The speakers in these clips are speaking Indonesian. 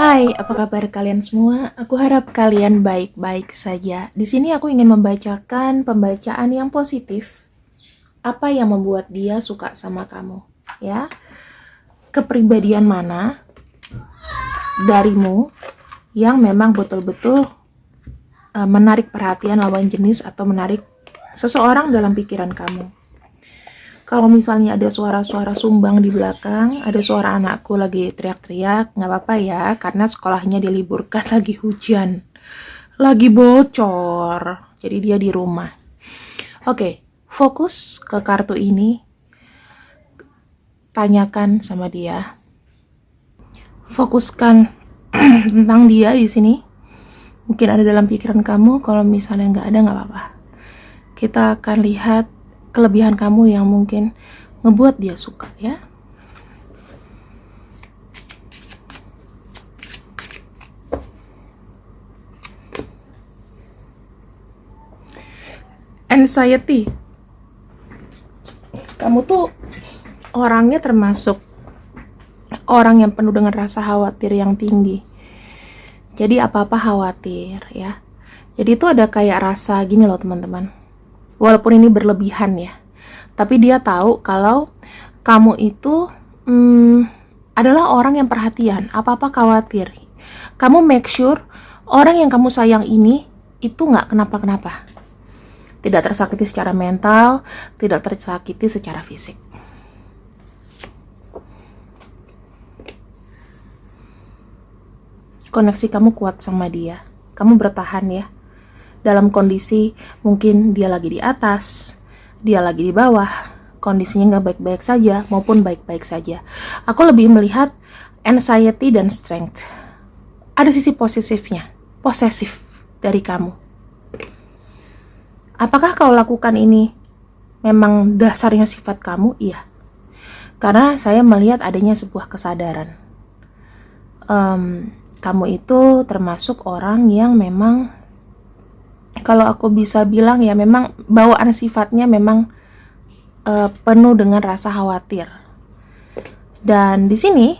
Hai, apa kabar kalian semua? Aku harap kalian baik-baik saja. Di sini aku ingin membacakan pembacaan yang positif. Apa yang membuat dia suka sama kamu? Ya, kepribadian mana darimu yang memang betul-betul menarik perhatian lawan jenis atau menarik seseorang dalam pikiran kamu? Kalau misalnya ada suara-suara sumbang di belakang, ada suara anakku lagi teriak-teriak, nggak apa-apa ya, karena sekolahnya diliburkan lagi hujan, lagi bocor, jadi dia di rumah. Oke, fokus ke kartu ini, tanyakan sama dia, fokuskan tentang dia di sini. Mungkin ada dalam pikiran kamu, kalau misalnya nggak ada nggak apa-apa. Kita akan lihat kelebihan kamu yang mungkin ngebuat dia suka ya. Anxiety. Kamu tuh orangnya termasuk orang yang penuh dengan rasa khawatir yang tinggi. Jadi apa-apa khawatir ya. Jadi itu ada kayak rasa gini loh teman-teman. Walaupun ini berlebihan ya, tapi dia tahu kalau kamu itu adalah orang yang perhatian, apa-apa khawatir. Kamu make sure orang yang kamu sayang ini itu nggak kenapa-kenapa. Tidak tersakiti secara mental, tidak tersakiti secara fisik. Koneksi kamu kuat sama dia. Kamu bertahan ya. Dalam kondisi mungkin dia lagi di atas, dia lagi di bawah, kondisinya nggak baik-baik saja maupun baik-baik saja. Aku lebih melihat anxiety dan strength. Ada sisi posesifnya, posesif dari kamu. Apakah kau lakukan ini memang dasarnya sifat kamu? Iya. Karena saya melihat adanya sebuah kesadaran. Kamu itu termasuk orang yang memang, kalau aku bisa bilang ya, memang bawaan sifatnya memang penuh dengan rasa khawatir. Dan di sini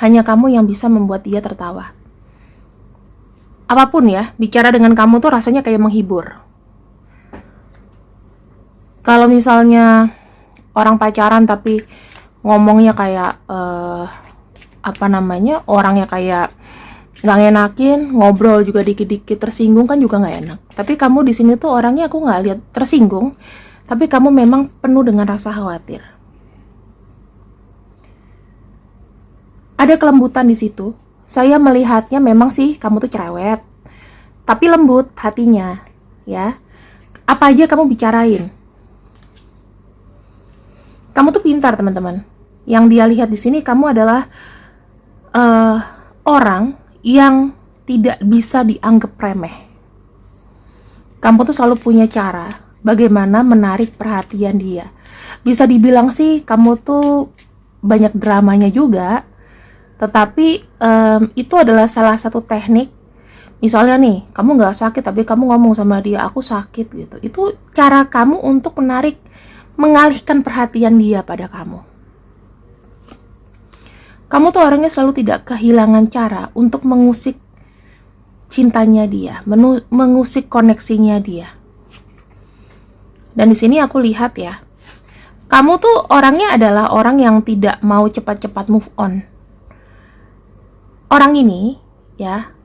hanya kamu yang bisa membuat dia tertawa. Apapun ya, bicara dengan kamu tuh rasanya kayak menghibur. Kalau misalnya orang pacaran tapi ngomongnya kayak orangnya kayak nggak ngenakin, ngobrol juga dikit-dikit tersinggung kan juga nggak enak. Tapi kamu di sini tuh orangnya aku nggak lihat tersinggung, tapi kamu memang penuh dengan rasa khawatir. Ada kelembutan di situ. Saya melihatnya memang sih kamu tuh cerewet, tapi lembut hatinya, ya. Apa aja kamu bicarain. Kamu tuh pintar teman-teman. Yang dia lihat di sini kamu adalah orang yang tidak bisa dianggap remeh. Kamu tuh selalu punya cara bagaimana menarik perhatian dia. Bisa dibilang sih kamu tuh banyak dramanya juga, tetapi itu adalah salah satu teknik. Misalnya nih, kamu nggak sakit tapi kamu ngomong sama dia, aku sakit gitu. Itu cara kamu untuk mengalihkan perhatian dia pada kamu. Kamu tuh orangnya selalu tidak kehilangan cara untuk mengusik cintanya dia, mengusik koneksinya dia. Dan di sini aku lihat ya, kamu tuh orangnya adalah orang yang tidak mau cepat-cepat move on. Orang ini ya,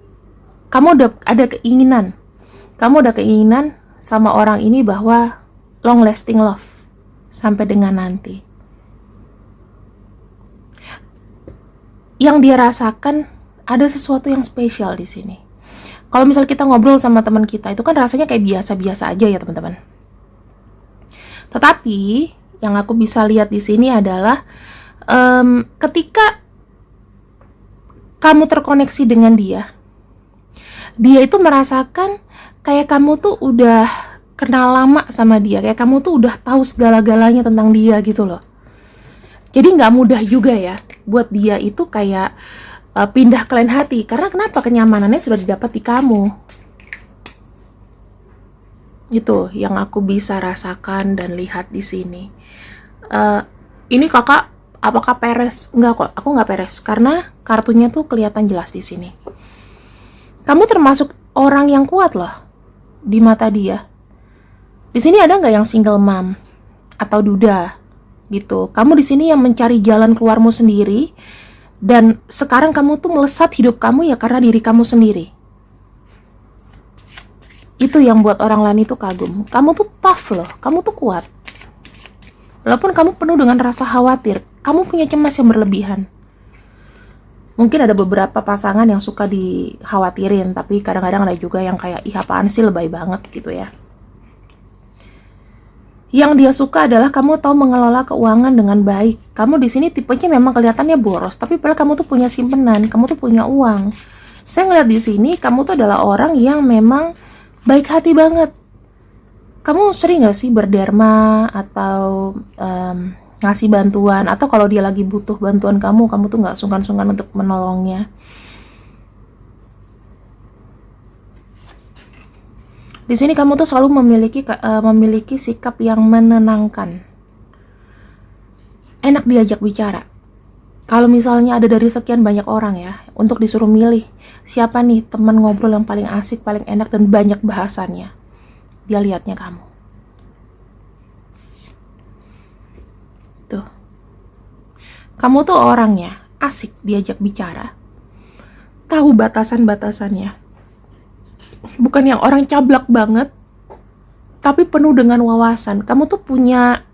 kamu udah ada keinginan sama orang ini bahwa long lasting love sampai dengan nanti. Yang dia rasakan ada sesuatu yang spesial di sini. Kalau misal kita ngobrol sama teman kita, itu kan rasanya kayak biasa-biasa aja ya teman-teman. Tetapi yang aku bisa lihat di sini adalah ketika kamu terkoneksi dengan dia itu merasakan kayak kamu tuh udah kenal lama sama dia, kayak kamu tuh udah tahu segala-galanya tentang dia gitu loh. Jadi nggak mudah juga ya buat dia itu kayak pindah ke lain hati. Karena kenapa? Kenyamanannya sudah didapat di kamu. Itu yang aku bisa rasakan dan lihat di sini. Ini kakak apakah peres? Enggak kok, aku nggak peres karena kartunya tuh kelihatan jelas di sini. Kamu termasuk orang yang kuat loh di mata dia. Di sini ada nggak yang single mom atau duda gitu? Kamu di sini yang mencari jalan keluarmu sendiri, dan sekarang kamu tuh melesat hidup kamu ya karena diri kamu sendiri. Itu yang buat orang lain itu kagum. Kamu tuh tough loh, kamu tuh kuat. Walaupun kamu penuh dengan rasa khawatir, kamu punya cemas yang berlebihan. Mungkin ada beberapa pasangan yang suka dikhawatirin, tapi kadang-kadang ada juga yang kayak, ih apaan sih, lebay banget gitu ya. Yang dia suka adalah kamu tahu mengelola keuangan dengan baik. Kamu di sini tipenya memang kelihatannya boros, tapi padahal kamu tuh punya simpenan, kamu tuh punya uang. Saya ngeliat di sini, kamu tuh adalah orang yang memang baik hati banget. Kamu sering gak sih berderma atau ngasih bantuan, atau kalau dia lagi butuh bantuan kamu tuh gak sungkan-sungkan untuk menolongnya. Di sini kamu tuh selalu memiliki sikap yang menenangkan. Enak diajak bicara. Kalau misalnya ada dari sekian banyak orang ya, untuk disuruh milih siapa nih teman ngobrol yang paling asik, paling enak dan banyak bahasannya, dia lihatnya kamu. Tuh. Kamu tuh orangnya asik diajak bicara. Tahu batasan-batasannya. Bukan yang orang cablak banget, tapi penuh dengan wawasan. Kamu tuh punya,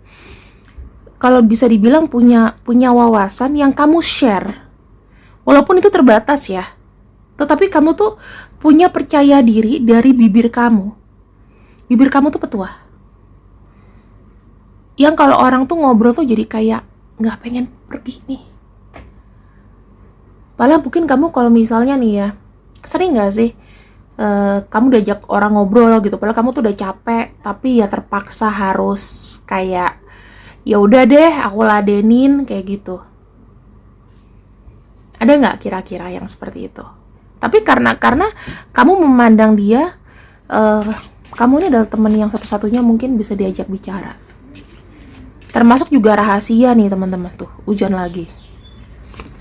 kalau bisa dibilang punya wawasan yang kamu share. Walaupun itu terbatas ya. Tetapi kamu tuh punya percaya diri dari bibir kamu. Bibir kamu tuh petuah. Yang kalau orang tuh ngobrol tuh jadi kayak nggak pengen pergi nih. Padahal mungkin kamu kalau misalnya nih ya, sering nggak sih kamu diajak orang ngobrol gitu, padahal kamu tuh udah capek, tapi ya terpaksa harus kayak ya udah deh aku ladenin kayak gitu. Ada nggak kira-kira yang seperti itu? Tapi karena kamu memandang dia, kamu ini adalah teman yang satu-satunya mungkin bisa diajak bicara. Termasuk juga rahasia nih teman-teman, tuh hujan lagi.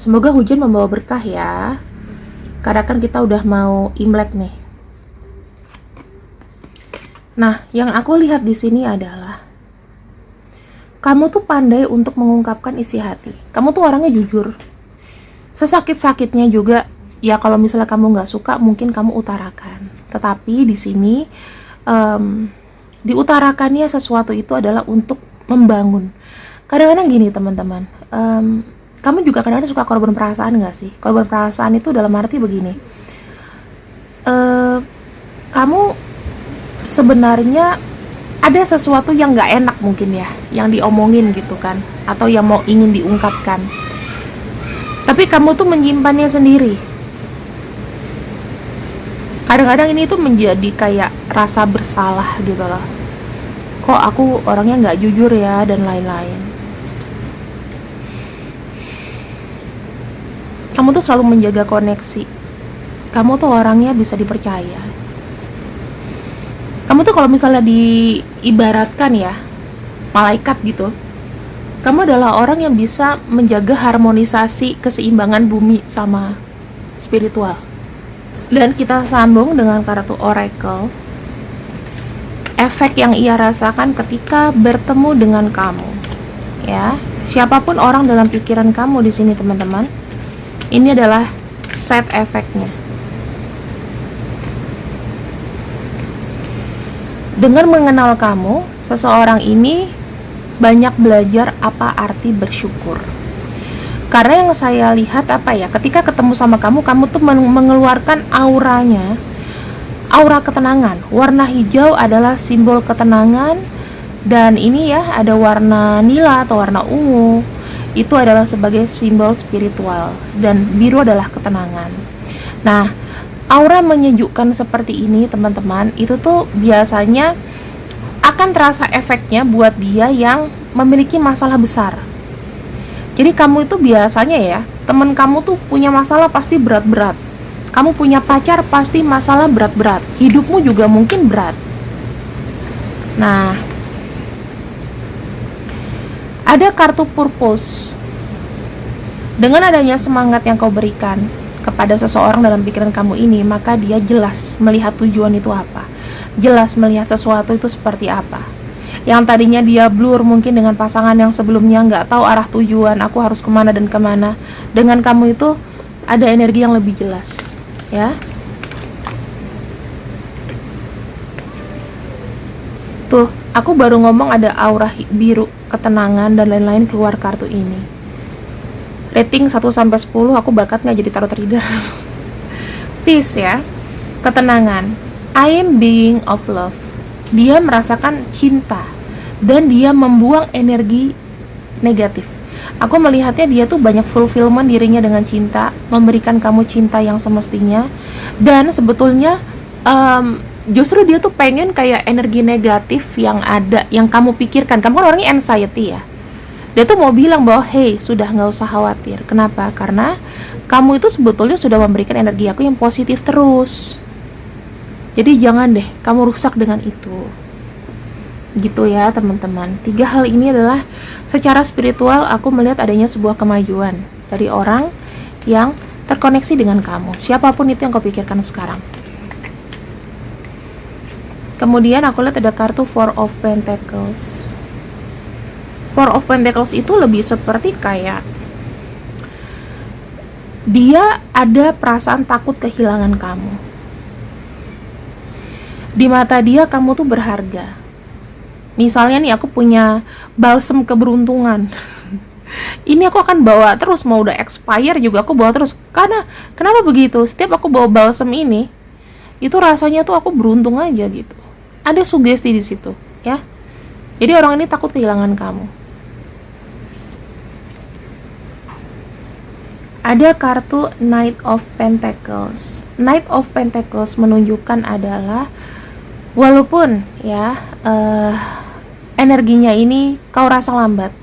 Semoga hujan membawa berkah ya. Karena kan kita udah mau Imlek nih. Nah, yang aku lihat di sini adalah kamu tuh pandai untuk mengungkapkan isi hati. Kamu tuh orangnya jujur. Sesakit-sakitnya juga, ya kalau misalnya kamu nggak suka, mungkin kamu utarakan. Tetapi di sini diutarakannya sesuatu itu adalah untuk membangun. Kadang-kadang gini teman-teman, kamu juga kadang-kadang suka korban perasaan nggak sih? Korban perasaan itu dalam arti begini, kamu sebenarnya ada sesuatu yang nggak enak mungkin ya, yang diomongin gitu kan, atau yang mau ingin diungkapkan. Tapi kamu tuh menyimpannya sendiri. Kadang-kadang ini tuh menjadi kayak rasa bersalah gitu loh. Kok aku orangnya nggak jujur ya, dan lain-lain. Kamu tuh selalu menjaga koneksi. Kamu tuh orangnya bisa dipercaya. Kamu tuh kalau misalnya diibaratkan ya, malaikat gitu. Kamu adalah orang yang bisa menjaga harmonisasi keseimbangan bumi sama spiritual. Dan kita sambung dengan kartu Oracle. Efek yang ia rasakan ketika bertemu dengan kamu. Ya, siapapun orang dalam pikiran kamu di sini teman-teman, ini adalah set efeknya. Dengan mengenal kamu, seseorang ini banyak belajar apa arti bersyukur. Karena yang saya lihat apa ya, ketika ketemu sama kamu tuh mengeluarkan auranya, aura ketenangan. Warna hijau adalah simbol ketenangan, dan ini ya ada warna nila atau warna ungu, itu adalah sebagai simbol spiritual, dan biru adalah ketenangan. Nah, aura menyejukkan seperti ini teman-teman, itu tuh biasanya akan terasa efeknya buat dia yang memiliki masalah besar. Jadi kamu itu biasanya ya, teman kamu tuh punya masalah pasti berat-berat. Kamu punya pacar pasti masalah berat-berat. Hidupmu juga mungkin berat. Nah, ada kartu purpose. Dengan adanya semangat yang kau berikan kepada seseorang dalam pikiran kamu ini, maka dia jelas melihat tujuan itu apa, jelas melihat sesuatu itu seperti apa. Yang tadinya dia blur mungkin dengan pasangan yang sebelumnya, nggak tahu arah tujuan, aku harus kemana dan kemana. Dengan kamu itu ada energi yang lebih jelas, ya. Tuh, aku baru ngomong ada aura biru, ketenangan dan lain-lain keluar kartu ini. Rating 1-10, aku bakat nggak jadi tarot reader. Peace ya, ketenangan. I am being of love. Dia merasakan cinta dan dia membuang energi negatif. Aku melihatnya dia tuh banyak fulfillment dirinya dengan cinta, memberikan kamu cinta yang semestinya. Dan sebetulnya justru dia tuh pengen kayak energi negatif yang ada, yang kamu pikirkan. Kamu kan orangnya anxiety ya. Dia tuh mau bilang bahwa hey, sudah nggak usah khawatir. Kenapa? Karena kamu itu sebetulnya sudah memberikan energi aku yang positif terus. Jadi jangan deh kamu rusak dengan itu. Gitu ya teman-teman. 3 hal ini adalah secara spiritual aku melihat adanya sebuah kemajuan dari orang yang terkoneksi dengan kamu, siapapun itu yang kau pikirkan sekarang. Kemudian aku lihat ada kartu Four of Pentacles. Four of Pentacles itu lebih seperti kayak dia ada perasaan takut kehilangan kamu. Di mata dia kamu tuh berharga. Misalnya nih aku punya balsem keberuntungan. Ini aku akan bawa terus, mau udah expire juga aku bawa terus. Karena kenapa begitu? Setiap aku bawa balsem ini, itu rasanya tuh aku beruntung aja gitu. Ada sugesti di situ, ya. Jadi orang ini takut kehilangan kamu. Ada kartu Knight of Pentacles. Knight of Pentacles menunjukkan adalah walaupun ya energinya ini kau rasa lambat,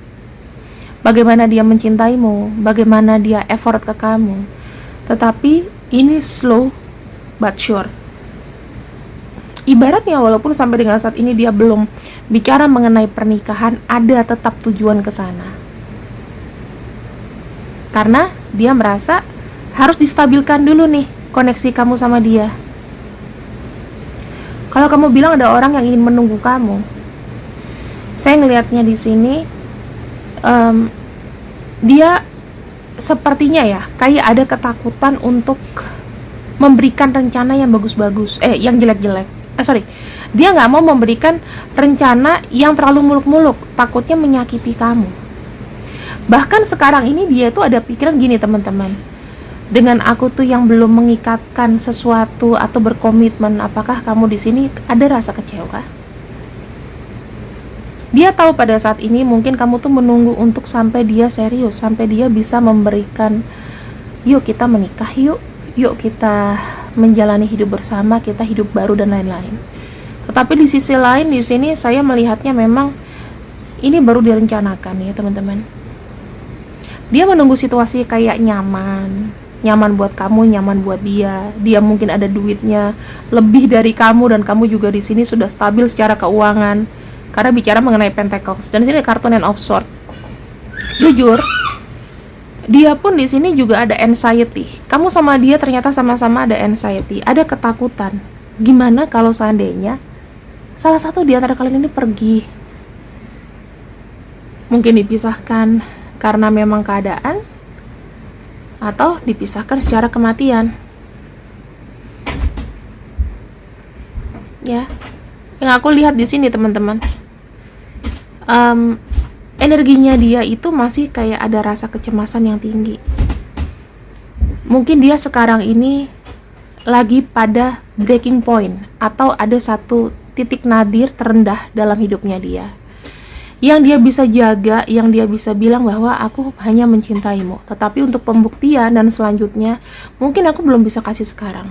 bagaimana dia mencintaimu, bagaimana dia effort ke kamu, tetapi ini slow but sure. Ibaratnya walaupun sampai dengan saat ini dia belum bicara mengenai pernikahan, ada tetap tujuan ke sana. Karena dia merasa harus distabilkan dulu nih koneksi kamu sama dia. Kalau kamu bilang ada orang yang ingin menunggu kamu, saya ngelihatnya di sini dia sepertinya ya kayak ada ketakutan untuk memberikan rencana yang bagus-bagus, yang jelek-jelek. Dia nggak mau memberikan rencana yang terlalu muluk-muluk, takutnya menyakiti kamu. Bahkan sekarang ini dia tuh ada pikiran gini teman-teman, dengan aku tuh yang belum mengikatkan sesuatu atau berkomitmen, apakah kamu di sini ada rasa kecewa? Dia tahu pada saat ini mungkin kamu tuh menunggu untuk sampai dia serius, sampai dia bisa memberikan, yuk kita menikah yuk kita menjalani hidup bersama, kita hidup baru dan lain-lain. Tetapi di sisi lain di sini saya melihatnya memang ini baru direncanakan ya teman-teman. Dia menunggu situasi kayak nyaman buat kamu, nyaman buat dia. Dia mungkin ada duitnya lebih dari kamu dan kamu juga di sini sudah stabil secara keuangan. Karena bicara mengenai Pentacles dan di sini kartu Nine of Swords. Jujur, dia pun di sini juga ada anxiety. Kamu sama dia ternyata sama-sama ada anxiety, ada ketakutan. Gimana kalau seandainya salah satu di antara kalian ini pergi? Mungkin dipisahkan karena memang keadaan, atau dipisahkan secara kematian. Ya, yang aku lihat di sini teman-teman, energinya dia itu masih kayak ada rasa kecemasan yang tinggi. Mungkin dia sekarang ini lagi pada breaking point, atau ada satu titik nadir terendah dalam hidupnya dia, yang dia bisa jaga, yang dia bisa bilang bahwa aku hanya mencintaimu, tetapi untuk pembuktian dan selanjutnya mungkin aku belum bisa kasih sekarang.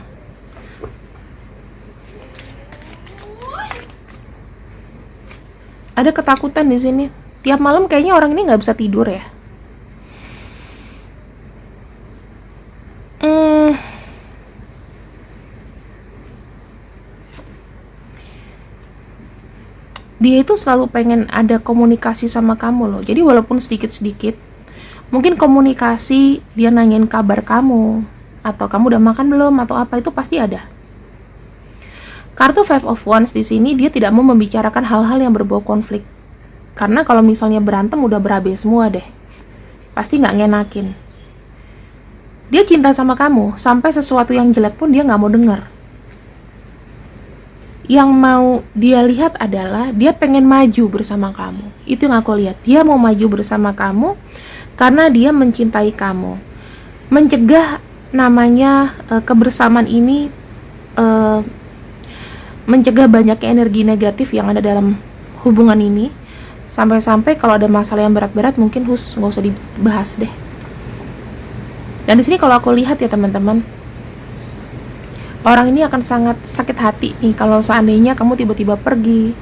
Ada ketakutan di sini. Tiap malam kayaknya orang ini nggak bisa tidur ya. Dia itu selalu pengen ada komunikasi sama kamu loh. Jadi walaupun sedikit-sedikit, Mungkin komunikasi, dia nanyain kabar kamu, atau kamu udah makan belum, atau apa, itu pasti ada. Kartu Five of Wands di sini dia tidak mau membicarakan hal-hal yang berbau konflik. Karena kalau misalnya berantem udah berabe semua deh. Pasti nggak ngenakin. Dia cinta sama kamu, sampai sesuatu yang jelek pun dia nggak mau denger. Yang mau dia lihat adalah dia pengen maju bersama kamu. Itu yang aku lihat. Dia mau maju bersama kamu karena dia mencintai kamu. Mencegah namanya kebersamaan ini, mencegah banyaknya energi negatif yang ada dalam hubungan ini. Sampai-sampai kalau ada masalah yang berat-berat mungkin nggak usah dibahas deh. Dan di sini kalau aku lihat ya teman-teman, orang ini akan sangat sakit hati nih kalau seandainya kamu tiba-tiba pergi,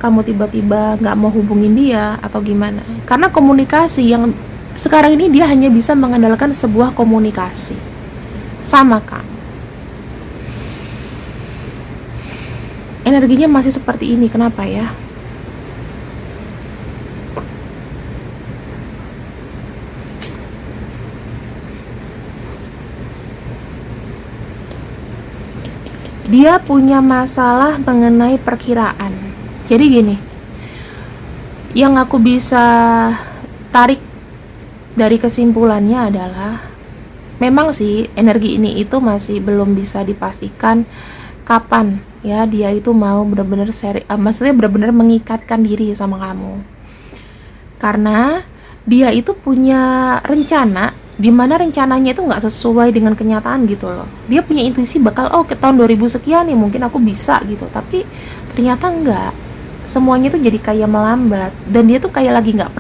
kamu tiba-tiba nggak mau hubungin dia atau gimana. Karena komunikasi yang sekarang ini dia hanya bisa mengandalkan sebuah komunikasi sama kamu. Energinya masih seperti ini, kenapa ya? Dia punya masalah mengenai perkiraan. Jadi gini, yang aku bisa tarik dari kesimpulannya adalah memang sih energi ini itu masih belum bisa dipastikan kapan ya dia itu mau benar-benar maksudnya benar-benar mengikatkan diri sama kamu. Karena dia itu punya rencana, dimana rencananya itu nggak sesuai dengan kenyataan gitu loh. Dia punya intuisi bakal ke tahun 2000 sekian nih mungkin aku bisa gitu, tapi ternyata enggak. Semuanya tuh jadi kayak melambat dan dia tuh kayak lagi nggak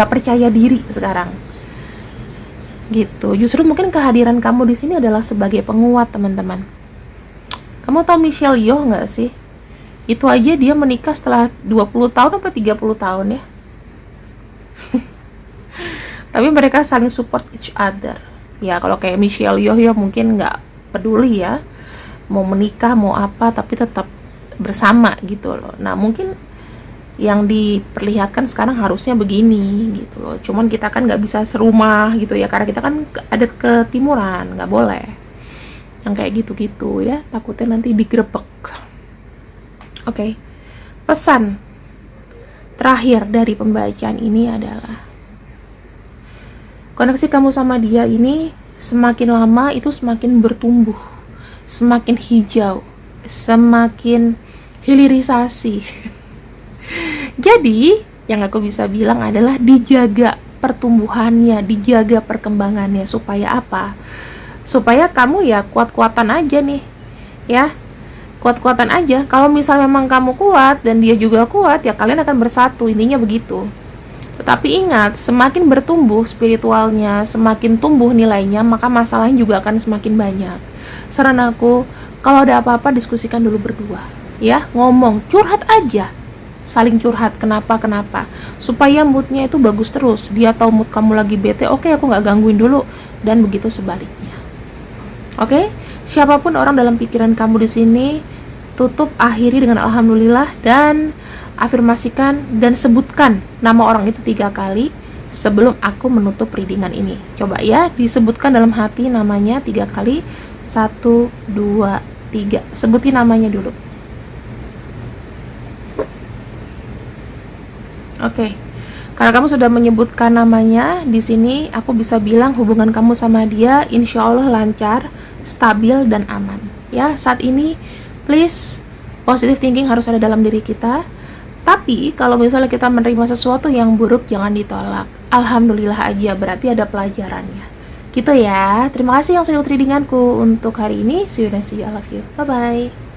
percaya diri sekarang gitu. Justru mungkin kehadiran kamu di sini adalah sebagai penguat teman-teman. Kamu tahu Michelle Yeoh nggak sih? Itu aja dia menikah setelah 20 tahun atau 30 tahun ya. Tapi mereka saling support each other. Ya kalau kayak Michelle Yeoh ya mungkin nggak peduli ya, mau menikah mau apa tapi tetap bersama gitu loh. Nah mungkin yang diperlihatkan sekarang harusnya begini gitu loh. Cuman kita kan nggak bisa serumah gitu ya, karena kita kan adat ketimuran, nggak boleh yang kayak gitu-gitu ya, takutnya nanti digrebek. Oke. Pesan terakhir dari pembacaan ini adalah koneksi kamu sama dia ini semakin lama itu semakin bertumbuh, semakin hijau, semakin hilirisasi. Jadi, yang aku bisa bilang adalah dijaga pertumbuhannya, dijaga perkembangannya. Supaya apa? Supaya kamu ya kuat-kuatan aja nih. Ya, kuat-kuatan aja. Kalau misal memang kamu kuat dan dia juga kuat, ya kalian akan bersatu. Intinya begitu. Tetapi ingat, semakin bertumbuh spiritualnya, semakin tumbuh nilainya, maka masalahnya juga akan semakin banyak. Saran aku, kalau ada apa-apa diskusikan dulu berdua. Ya, ngomong, curhat aja. Saling curhat, kenapa, supaya moodnya itu bagus terus. Dia tahu mood kamu lagi bete, oke, aku nggak gangguin dulu, dan begitu sebaliknya. Oke, siapapun orang dalam pikiran kamu di sini, tutup akhiri dengan alhamdulillah dan afirmasikan dan sebutkan nama orang itu 3 kali sebelum aku menutup readingan ini. Coba ya, disebutkan dalam hati namanya 3 kali. 1, 2, 3. Sebutin namanya dulu. Oke. Karena kamu sudah menyebutkan namanya, di sini aku bisa bilang hubungan kamu sama dia insya Allah lancar, stabil, dan aman. Ya, saat ini please, positive thinking harus ada dalam diri kita. Tapi kalau misalnya kita menerima sesuatu yang buruk, jangan ditolak. Alhamdulillah aja, berarti ada pelajarannya. Gitu ya. Terima kasih yang sudah readinganku untuk hari ini. See you and see you. I love you. Bye-bye.